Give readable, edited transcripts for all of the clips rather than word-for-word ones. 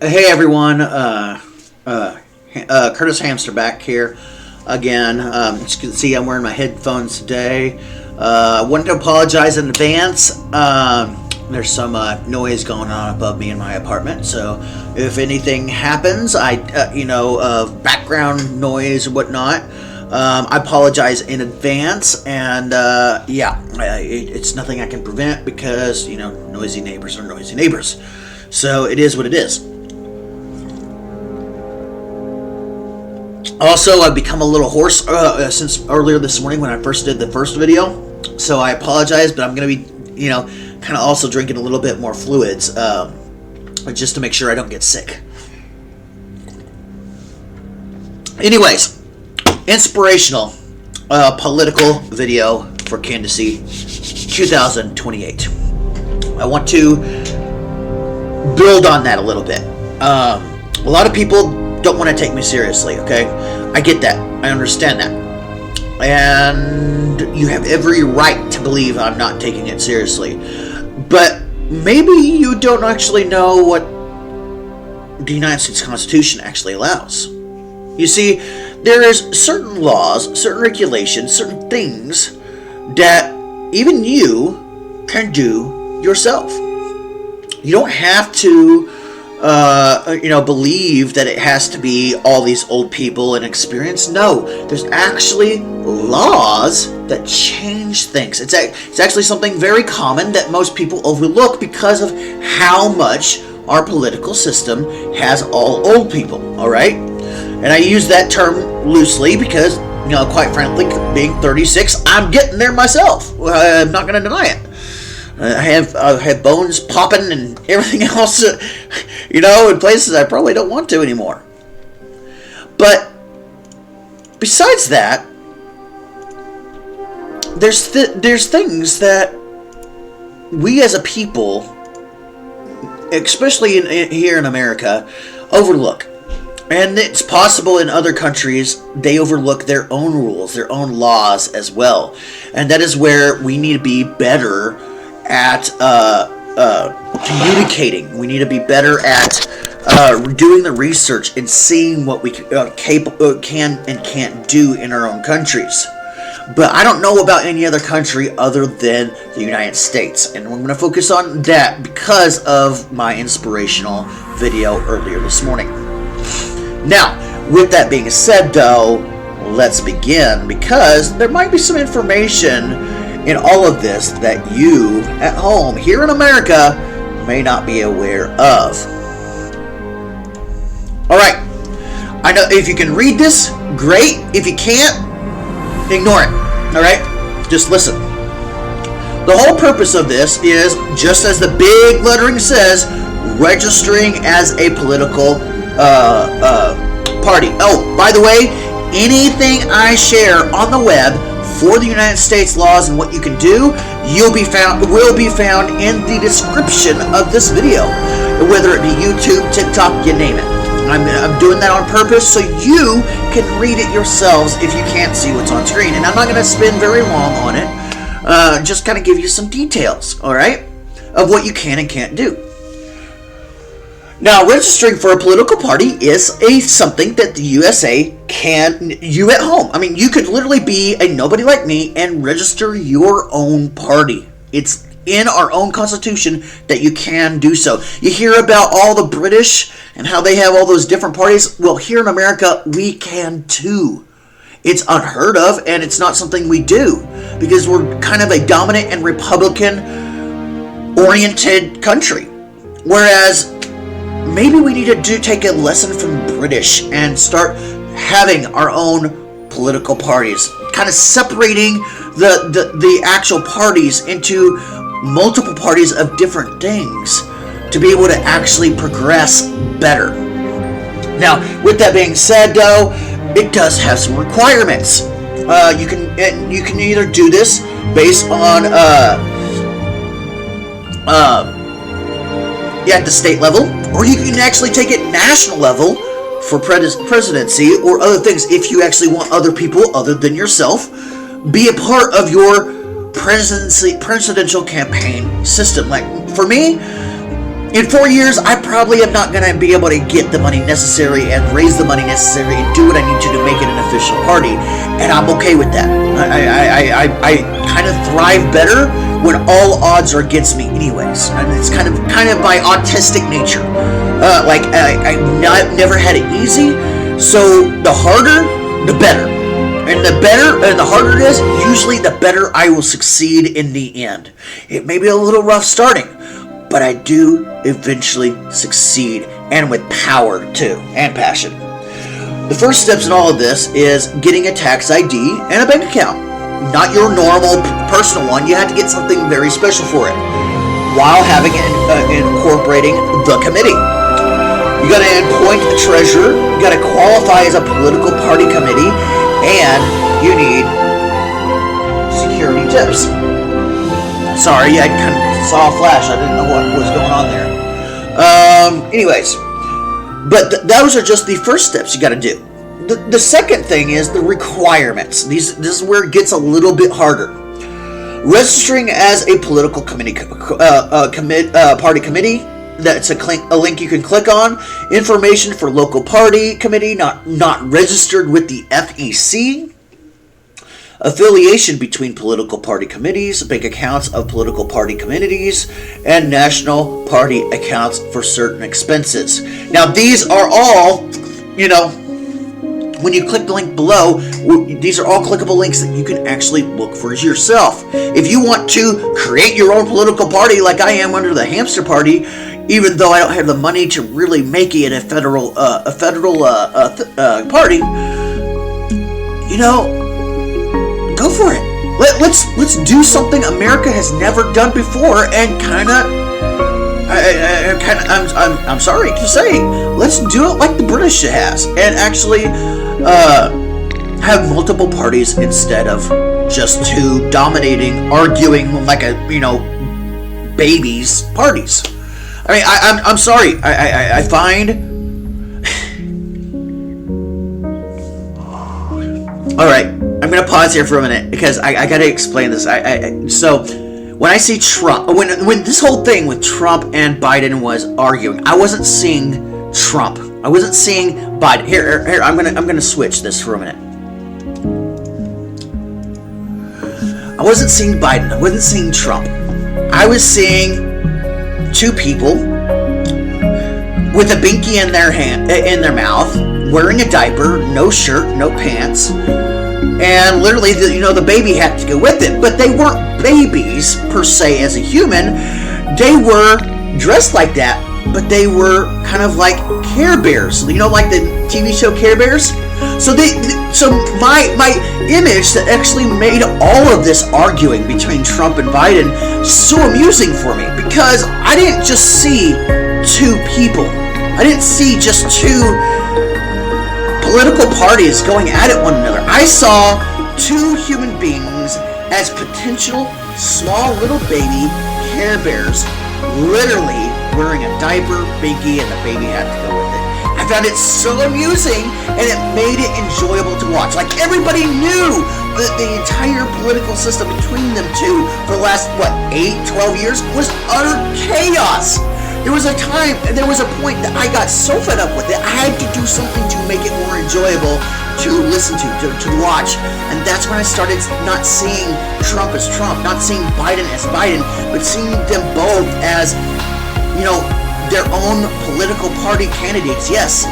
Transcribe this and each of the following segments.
Hey everyone, Curtis Hamster back here again. As you can see, I'm wearing my headphones today. I wanted to apologize in advance. There's some noise going on above me in my apartment, so if anything happens, background noise or whatnot, I apologize in advance. And it's nothing I can prevent because noisy neighbors are noisy neighbors. So it is what it is. Also, I've become a little hoarse since earlier this morning when I first did the first video. So I apologize, but I'm going to be, kind of also drinking a little bit more fluids just to make sure I don't get sick. Anyways, inspirational political video for candidacy 2028. I want to build on that a little bit. A lot of people don't want to take me seriously, okay? I get that. I understand that. And you have every right to believe I'm not taking it seriously. But maybe you don't actually know what the United States Constitution actually allows. You see, there's certain laws, certain regulations, certain things that even you can do yourself. You don't have to believe that it has to be all these old people and experience. No, there's actually laws that change things. It's actually something very common that most people overlook because of how much our political system has all old people, all right? And I use that term loosely because, quite frankly, being 36, I'm getting there myself. I'm not going to deny it. I have bones popping and everything else, in places I probably don't want to anymore. But besides that, there's things that we as a people, especially here in America, overlook. And it's possible in other countries they overlook their own rules, their own laws as well. And that is where we need to be better at communicating. We need to be better at doing the research and seeing what we can and can't do in our own countries. But I don't know about any other country other than the United States. And I'm going to focus on that because of my inspirational video earlier this morning. Now, with that being said, though, let's begin, because there might be some information in all of this that you at home here in America may not be aware of. Alright, I know if you can read this, great. If you can't, ignore it. Alright, just listen. The whole purpose of this is, just as the big lettering says, registering as a political party. Oh, by the way, anything I share on the web for the United States laws and what you can do, will be found in the description of this video, whether it be YouTube, TikTok, you name it. I'm doing that on purpose so you can read it yourselves if you can't see what's on screen. And I'm not going to spend very long on it. Just kind of give you some details, all right, of what you can and can't do. Now, registering for a political party is something that the USA you at home. I mean, you could literally be a nobody like me and register your own party. It's in our own Constitution that you can do so. You hear about all the British and how they have all those different parties. Well, here in America, we can too. It's unheard of, and it's not something we do because we're kind of a dominant and Republican-oriented country. Whereas maybe we need to take a lesson from the British and start having our own political parties, kind of separating the actual parties into multiple parties of different things to be able to actually progress better. Now, with that being said, though, it does have some requirements. You can either do this based on at the state level, or you can actually take it national level for presidency or other things if you actually want other people other than yourself be a part of your presidential campaign system. Like for me, In 4 years, I probably am not going to be able to get the money necessary and raise the money necessary and do what I need to make it an official party, and I'm okay with that. I kind of thrive better when all odds are against me, anyways, and it's kind of my autistic nature. I've never had it easy, so the harder, the better. And the harder it is, usually the better I will succeed in the end. It may be a little rough starting, but I do eventually succeed, and with power too, and passion. The first steps in all of this is getting a tax ID and a bank account. Not your normal personal one, you have to get something very special for it, while having it incorporating the committee. You gotta appoint a treasurer, you gotta qualify as a political party committee, and you need security tips. Sorry, I kind of saw a flash. I didn't know what was going on there. Anyways, but those are just the first steps you got to do. The second thing is the requirements. This is where it gets a little bit harder. Registering as a political committee, party committee. That's a link you can click on. Information for local party committee not registered with the FEC. Affiliation between political party committees, bank accounts of political party committees, and national party accounts for certain expenses. Now, these are all, when you click the link below, these are all clickable links that you can actually look for yourself. If you want to create your own political party, like I am under the Hamster Party, even though I don't have the money to really make it a federal party, go for it. Let's do something America has never done before, and I'm sorry to say, let's do it like the British has, and actually have multiple parties instead of just two dominating, arguing like babies parties. I mean, I'm sorry. I find. All right, I'm gonna pause here for a minute because I gotta explain this. So when I see Trump, when this whole thing with Trump and Biden was arguing, I wasn't seeing Trump. I wasn't seeing Biden. Here. I'm gonna switch this for a minute. I wasn't seeing Biden. I wasn't seeing Trump. I was seeing two people with a binky in their mouth, wearing a diaper, no shirt, no pants, and literally, the baby had to go with it. But they weren't babies per se as a human. They were dressed like that, but they were kind of like Care Bears. Like the TV show Care Bears. So my image that actually made all of this arguing between Trump and Biden so amusing for me, because I didn't just see two people. I didn't see just two political parties going at it one another. I saw two human beings as potential small little baby Care Bears, literally wearing a diaper, binky, and the baby had to go with it. I found it so amusing, and it made it enjoyable to watch. Like, everybody knew that the entire political system between them two for the last, 12 years was utter chaos. There was a point that I got so fed up with it, I had to do something to make it more enjoyable to listen to watch, and that's when I started not seeing Trump as Trump, not seeing Biden as Biden, but seeing them both as, their own political party candidates, yes,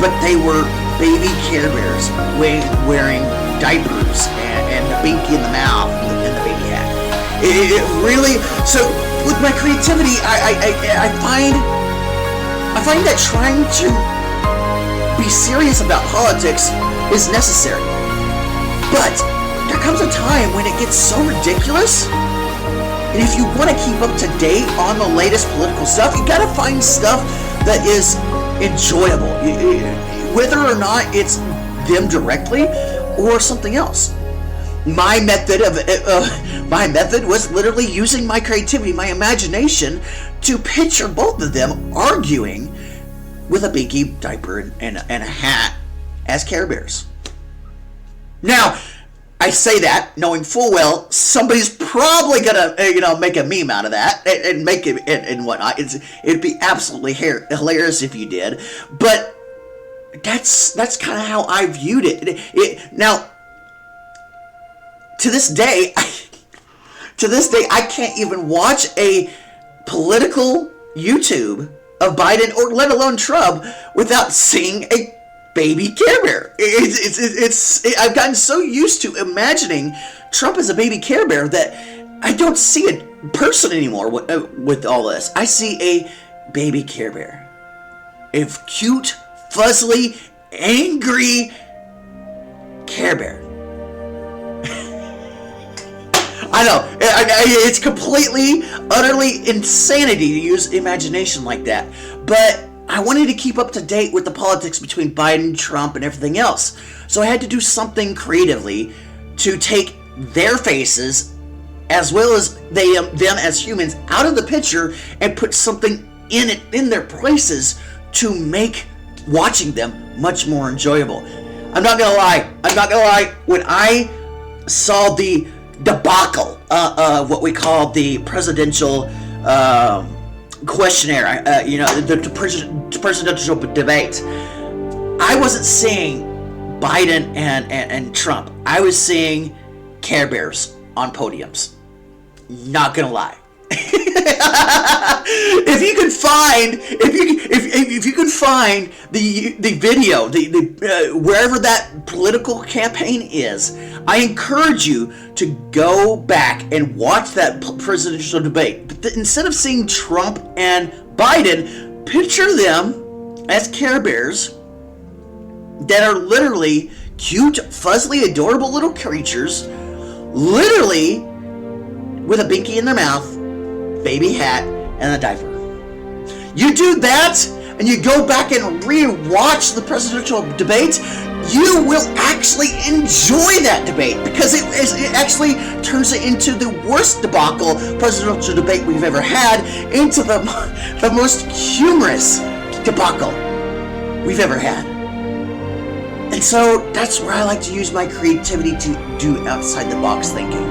but they were baby Care Bears wearing diapers and the binky in the mouth and the baby hat. It really, so with my creativity, I find that trying to be serious about politics is necessary, but there comes a time when it gets so ridiculous. And if you want to keep up to date on the latest political stuff, you gotta find stuff that is enjoyable, whether or not it's them directly or something else. My method was literally using my creativity, my imagination, to picture both of them arguing with a binky, diaper, and a hat as Care Bears. Now, I say that knowing full well somebody's probably gonna make a meme out of that and make it and whatnot. It'd be absolutely hilarious if you did, but that's kind of how I viewed it. Now, to this day, I can't even watch a political YouTube of Biden or let alone Trump without seeing a baby Care Bear. I've gotten so used to imagining Trump as a baby Care Bear that I don't see a person anymore with all this. I see a baby Care Bear. A cute, fuzzly, angry Care Bear. I know, it's completely, utterly insanity to use imagination like that, but I wanted to keep up to date with the politics between Biden, Trump, and everything else. So I had to do something creatively to take their faces, as well as them as humans, out of the picture and put something in their places to make watching them much more enjoyable. I'm not gonna lie. When I saw the debacle, what we call the presidential questionnaire, the presidential debate, I wasn't seeing Biden and Trump. I was seeing Care Bears on podiums. Not gonna lie. If you can find the video, wherever that political campaign is, I encourage you to go back and watch that presidential debate. But instead of seeing Trump and Biden, picture them as Care Bears that are literally cute, fuzzly, adorable little creatures, literally with a binky in their mouth, baby hat, and a diaper. You do that, and you go back and re-watch the presidential debate, you will actually enjoy that debate, because it actually turns it into the worst debacle presidential debate we've ever had, into the most humorous debacle we've ever had. And so that's where I like to use my creativity to do outside the box thinking.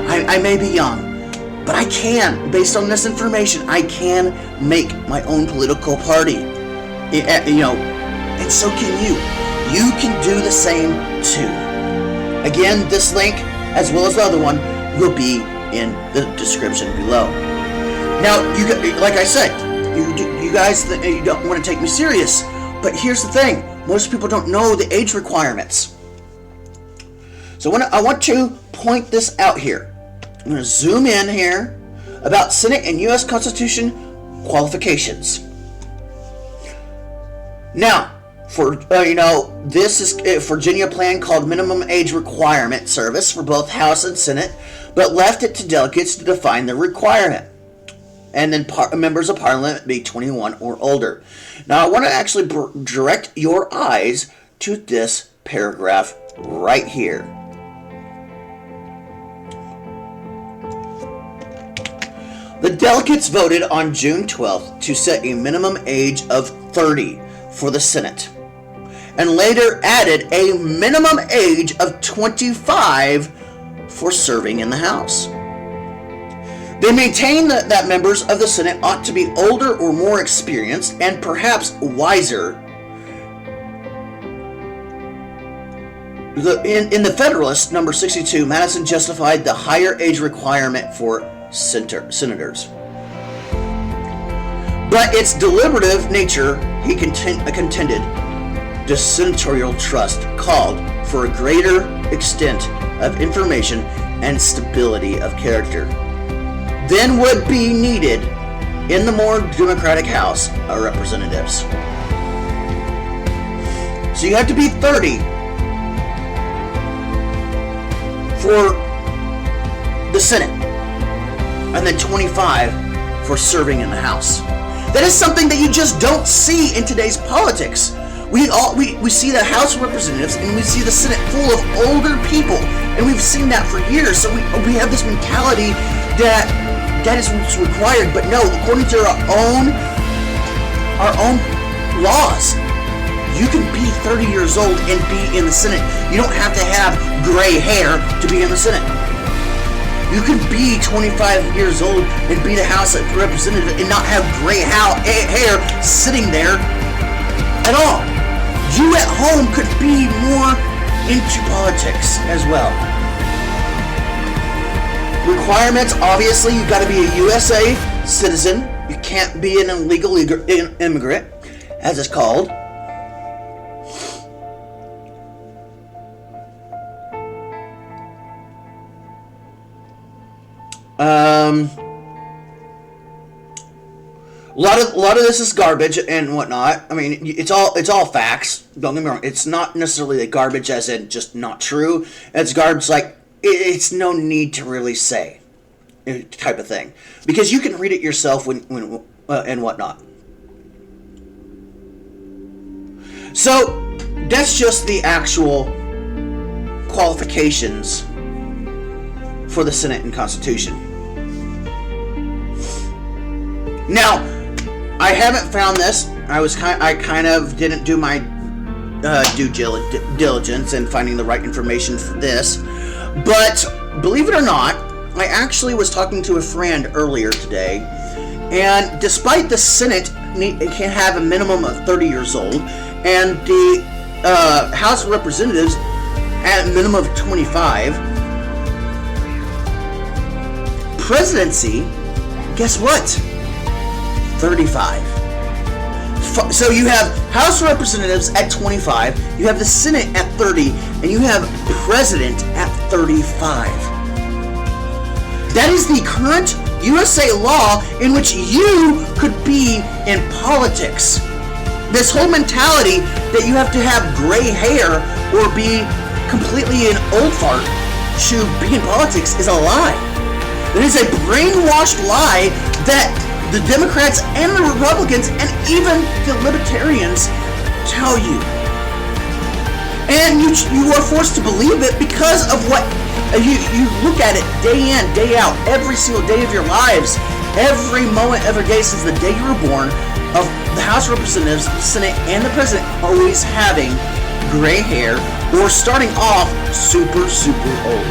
I may be young, but I can, based on this information, I can make my own political party. And so can you. You can do the same too. Again, this link, as well as the other one, will be in the description below. Now, like I said, you guys you don't want to take me serious, but here's the thing. Most people don't know the age requirements. So I want to point this out here. I'm going to zoom in here about Senate and U.S. Constitution qualifications. Now, this is a Virginia plan called Minimum Age Requirement Service for both House and Senate, but left it to delegates to define the requirement. And then members of Parliament be 21 or older. Now, I want to actually direct your eyes to this paragraph right here. The delegates voted on June 12th to set a minimum age of 30 for the Senate, and later added a minimum age of 25 for serving in the House. They maintain that members of the Senate ought to be older or more experienced and perhaps wiser. In the Federalist, number 62, Madison justified the higher age requirement for senators. But its deliberative nature, he contended, the senatorial trust called for a greater extent of information and stability of character than would be needed in the more democratic House of Representatives. So you have to be 30 for the Senate, and then 25 for serving in the House. That is something that you just don't see in today's politics. We see the House of Representatives and we see the Senate full of older people, and we've seen that for years. So we have this mentality that is what's required, but no, according to our own laws, You can be 30 years old and be in the Senate. You don't have to have gray hair to be in the Senate. You can be 25 years old and be the House of Representatives and not have gray hair sitting there at all. You at home could be more into politics as well. Requirements, obviously, you got to be a USA citizen. You can't be an illegal immigrant, as it's called. A lot of this is garbage and whatnot. I mean, it's all facts. Don't get me wrong. It's not necessarily garbage as in just not true. It's garbage like it's no need to really say type of thing, because you can read it yourself when and whatnot. So that's just the actual qualifications for the Senate and Constitution. Now, I haven't found this. I kind of didn't do my due diligence in finding the right information for this. But believe it or not, I actually was talking to a friend earlier today, and despite the Senate can have a minimum of 30 years old, and the House of Representatives at a minimum of 25, Presidency, guess what? 35. So you have House of Representatives at 25, you have the Senate at 30, and you have President at 35. That is the current USA law in which you could be in politics. This whole mentality that you have to have gray hair or be completely an old fart to be in politics is a lie. It is a brainwashed lie that the Democrats and the Republicans and even the Libertarians tell you. And you are forced to believe it because of what you look at it day in, day out, every single day of your lives, every moment, every day since the day you were born, of the House of Representatives, the Senate, and the President always having gray hair or starting off super, super old.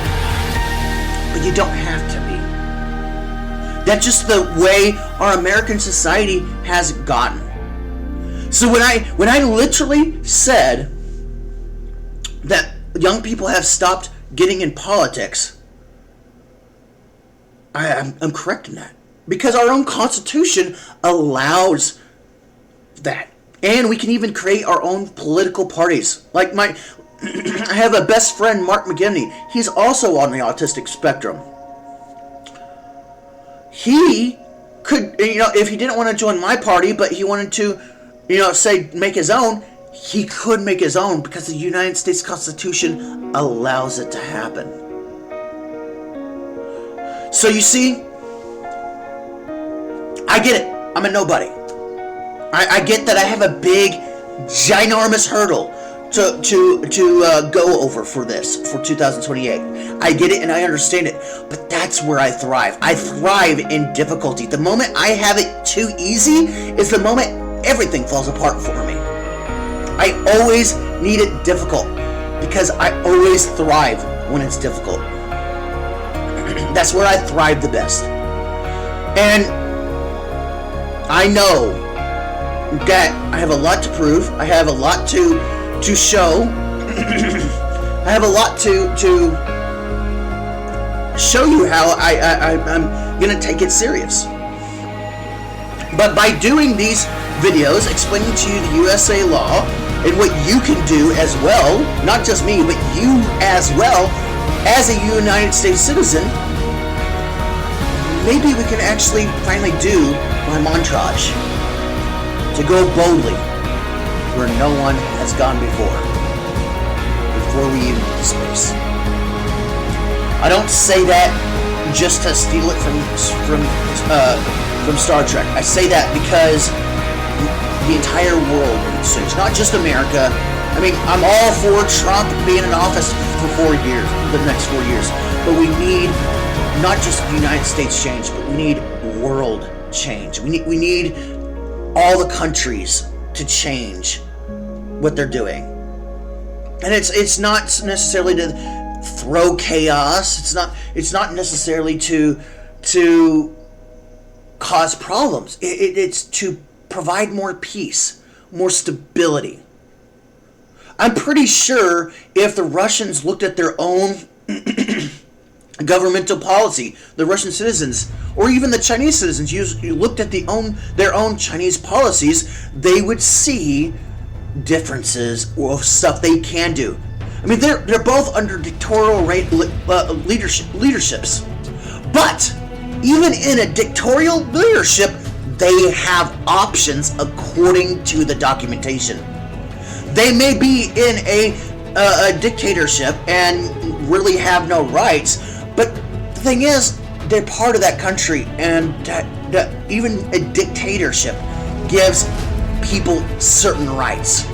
But you don't have to be. That's just the way our American society has gotten. So when I literally said that young people have stopped getting in politics, I'm correcting that. Because our own Constitution allows that. And we can even create our own political parties. Like I have a best friend, Mark McGivney. He's also on the autistic spectrum. He could, if he didn't want to join my party, but he wanted to, make his own, he could make his own because the United States Constitution allows it to happen. So you see, I get it. I'm a nobody. I get that I have a big, ginormous hurdle to go over for this, for 2028. I get it and I understand it, but that's where I thrive. I thrive in difficulty. The moment I have it too easy is the moment everything falls apart for me. I always need it difficult because I always thrive when it's difficult. That's where I thrive the best. And I know that I have a lot to prove. I have a lot to show. I have a lot to show you how I'm gonna take it serious. But by doing these videos, explaining to you the USA law and what you can do as well, not just me, but you as well, as a United States citizen, maybe we can actually finally do my montage to go boldly where no one has gone before we even get to space. I don't say that just to steal it from Star Trek. I say that because the entire world needs change, not just America. I mean, I'm all for Trump being in office for 4 years, the next 4 years, but we need not just United States change, but we need world change. We need all the countries to change what they're doing. And it's not necessarily to throw chaos. It's not necessarily to cause problems. It's to provide more peace, more stability. I'm pretty sure if the Russians looked at their own governmental policy, the Russian citizens, or even the Chinese citizens, you looked at their own Chinese policies, they would see differences of stuff they can do. I mean, they're both under dictatorial leaderships, but even in a dictatorial leadership, they have options according to the documentation. They may be in a dictatorship and really have no rights, but the thing is, they're part of that country, and even a dictatorship gives people certain rights.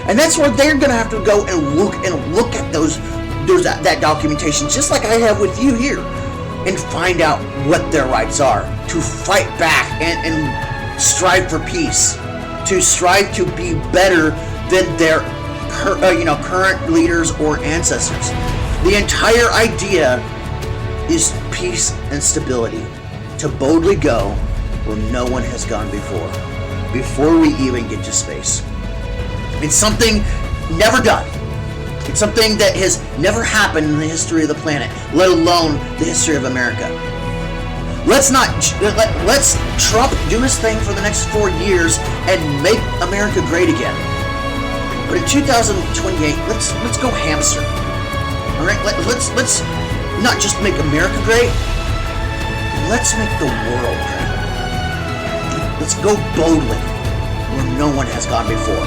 And that's where they're going to have to go and look at that documentation, just like I have with you here, and find out what their rights are, to fight back and strive for peace, to strive to be better than their current leaders or ancestors. The entire idea is peace and stability, to boldly go where no one has gone before we even get to space. It's something never done. It's something that has never happened in the history of the planet, let alone the history of America. Let's Trump do his thing for the next 4 years and make America great again. But in 2028, let's go hamster. All right, let's not just make America great. Let's make the world great. Let's go boldly where no one has gone before.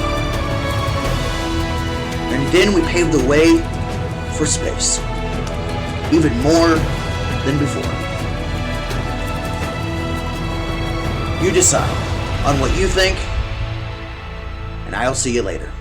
And then we pave the way for space, even more than before. You decide on what you think, and I'll see you later.